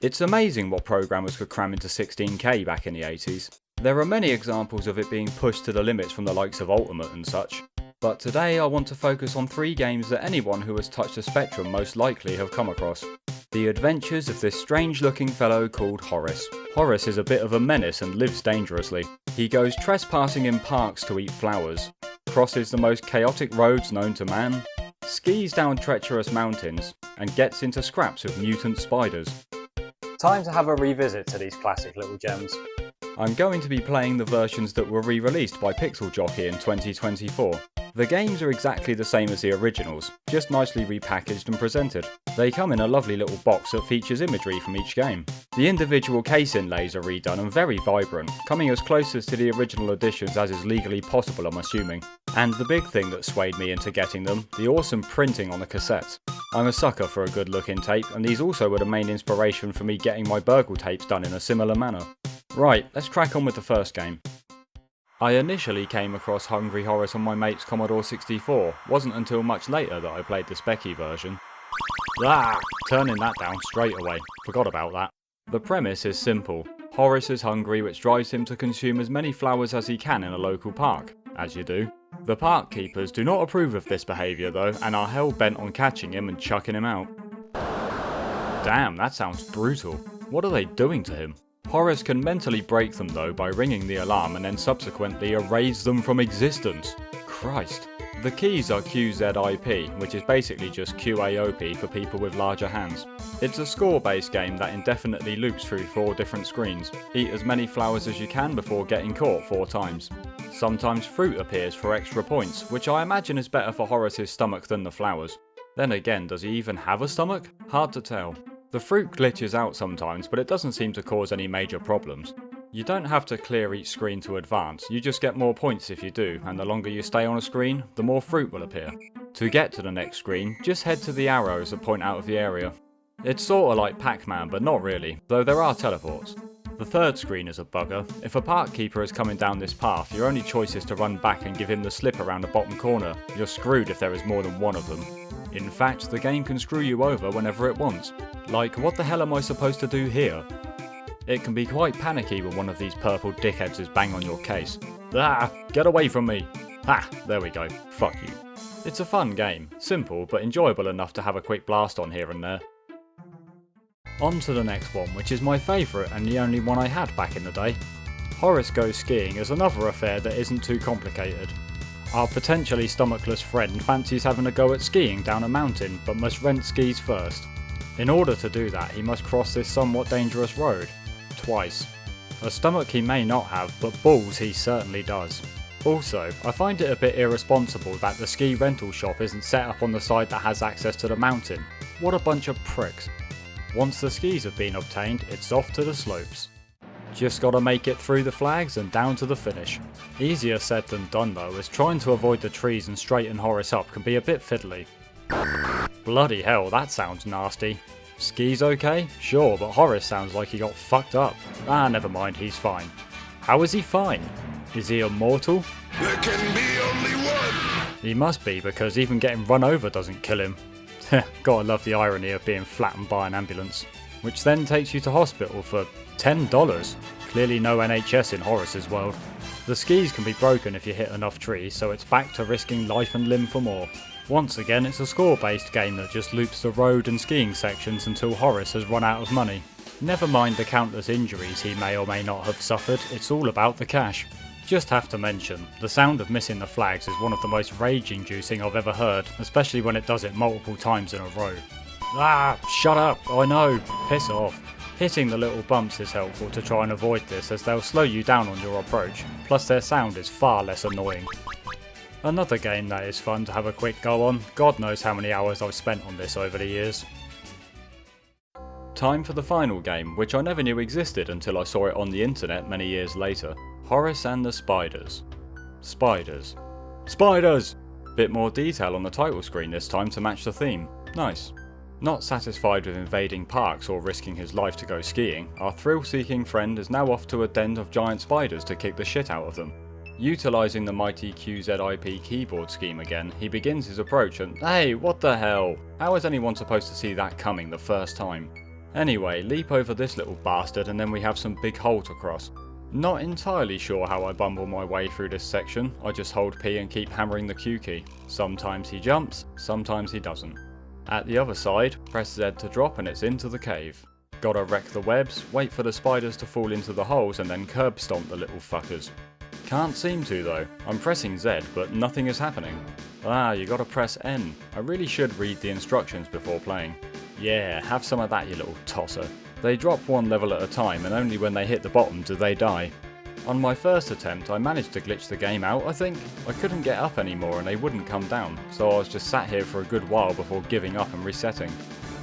It's amazing what programmers could cram into 16K back in the 80s. There are many examples of it being pushed to the limits from the likes of Ultimate and such. But today I want to focus on 3 games that anyone who has touched the spectrum most likely have come across. The adventures of this strange looking fellow called Horace. Horace is a bit of a menace and lives dangerously. He goes trespassing in parks to eat flowers, crosses the most chaotic roads known to man, skis down treacherous mountains, and gets into scraps with mutant spiders. Time to have a revisit to these classic little gems. I'm going to be playing the versions that were re-released by Pixel Jockey in 2024. The games are exactly the same as the originals, just nicely repackaged and presented. They come in a lovely little box that features imagery from each game. The individual case inlays are redone and very vibrant, coming as close as to the original editions as is legally possible, I'm assuming. And the big thing that swayed me into getting them, the awesome printing on the cassettes. I'm a sucker for a good looking tape, and these also were the main inspiration for me getting my Burgle tapes done in a similar manner. Right, let's crack on with the first game. I initially came across Hungry Horace on my mate's Commodore 64, wasn't until much later that I played the Speccy version. Turning that down straight away, forgot about that. The premise is simple. Horace is hungry, which drives him to consume as many flowers as he can in a local park, as you do. The park keepers do not approve of this behaviour though, and are hell bent on catching him and chucking him out. Damn, that sounds brutal. What are they doing to him? Horace can mentally break them though by ringing the alarm and then subsequently erase them from existence. Christ. The keys are QZIP, which is basically just QAOP for people with larger hands. It's a score-based game that indefinitely loops through 4 different screens. Eat as many flowers as you can before getting caught 4 times. Sometimes fruit appears for extra points, which I imagine is better for Horace's stomach than the flowers. Then again, does he even have a stomach? Hard to tell. The fruit glitches out sometimes, but it doesn't seem to cause any major problems. You don't have to clear each screen to advance, you just get more points if you do, and the longer you stay on a screen, the more fruit will appear. To get to the next screen, just head to the arrows that point out of the area. It's sorta like Pac-Man, but not really, though there are teleports. The third screen is a bugger. If a park keeper is coming down this path, your only choice is to run back and give him the slip around the bottom corner. You're screwed if there is more than one of them. In fact, the game can screw you over whenever it wants. Like, what the hell am I supposed to do here? It can be quite panicky when one of these purple dickheads is bang on your case. Get away from me! There we go. Fuck you. It's a fun game. Simple, but enjoyable enough to have a quick blast on here and there. On to the next one, which is my favourite and the only one I had back in the day. Horace Goes Skiing is another affair that isn't too complicated. Our potentially stomachless friend fancies having a go at skiing down a mountain, but must rent skis first. In order to do that, he must cross this somewhat dangerous road. Twice. A stomach he may not have, but balls he certainly does. Also, I find it a bit irresponsible that the ski rental shop isn't set up on the side that has access to the mountain. What a bunch of pricks. Once the skis have been obtained, it's off to the slopes. Just gotta make it through the flags and down to the finish. Easier said than done though, as trying to avoid the trees and straighten Horace up can be a bit fiddly. Bloody hell, that sounds nasty. Skis okay? Sure, but Horace sounds like he got fucked up. Never mind, he's fine. How is he fine? Is he immortal? There can be only one! He must be, because even getting run over doesn't kill him. Gotta love the irony of being flattened by an ambulance. Which then takes you to hospital for $10. Clearly no NHS in Horace's world. The skis can be broken if you hit enough trees, so it's back to risking life and limb for more. Once again, it's a score-based game that just loops the road and skiing sections until Horace has run out of money. Never mind the countless injuries he may or may not have suffered, it's all about the cash. Just have to mention, the sound of missing the flags is one of the most rage-inducing I've ever heard, especially when it does it multiple times in a row. Shut up, I know, piss off. Hitting the little bumps is helpful to try and avoid this, as they'll slow you down on your approach, plus their sound is far less annoying. Another game that is fun to have a quick go on, God knows how many hours I've spent on this over the years. Time for the final game, which I never knew existed until I saw it on the internet many years later. Horace and the Spiders. Spiders. Spiders! Bit more detail on the title screen this time to match the theme. Nice. Not satisfied with invading parks or risking his life to go skiing, our thrill-seeking friend is now off to a den of giant spiders to kick the shit out of them. Utilising the mighty QZIP keyboard scheme again, he begins his approach and hey, what the hell? How is anyone supposed to see that coming the first time? Anyway, leap over this little bastard and then we have some big hole to cross. Not entirely sure how I bumble my way through this section, I just hold P and keep hammering the Q key. Sometimes he jumps, sometimes he doesn't. At the other side, press Z to drop and it's into the cave. Gotta wreck the webs, wait for the spiders to fall into the holes and then curb stomp the little fuckers. Can't seem to though, I'm pressing Z but nothing is happening. Ah, you gotta press N. I really should read the instructions before playing. Yeah, have some of that you little tosser. They drop one level at a time and only when they hit the bottom do they die. On my first attempt I managed to glitch the game out I think. I couldn't get up anymore and they wouldn't come down, so I was just sat here for a good while before giving up and resetting.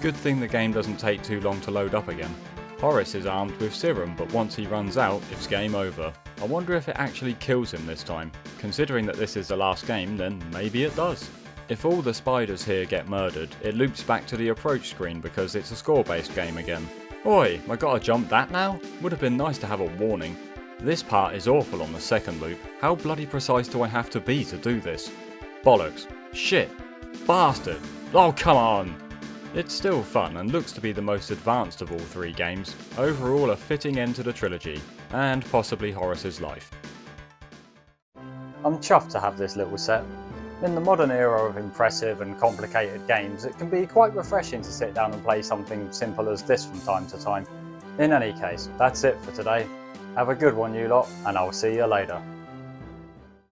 Good thing the game doesn't take too long to load up again. Horace is armed with serum, but once he runs out, it's game over. I wonder if it actually kills him this time. Considering that this is the last game, then maybe it does. If all the spiders here get murdered, it loops back to the approach screen because it's a score-based game again. Oi, I gotta jump that now? Would have been nice to have a warning. This part is awful on the second loop. How bloody precise do I have to be to do this? Bollocks. Shit. Bastard. Oh, come on. It's still fun and looks to be the most advanced of all three games. Overall a fitting end to the trilogy, and possibly Horace's life. I'm chuffed to have this little set. In the modern era of impressive and complicated games, it can be quite refreshing to sit down and play something simple as this from time to time. In any case, that's it for today. Have a good one you lot, and I'll see you later.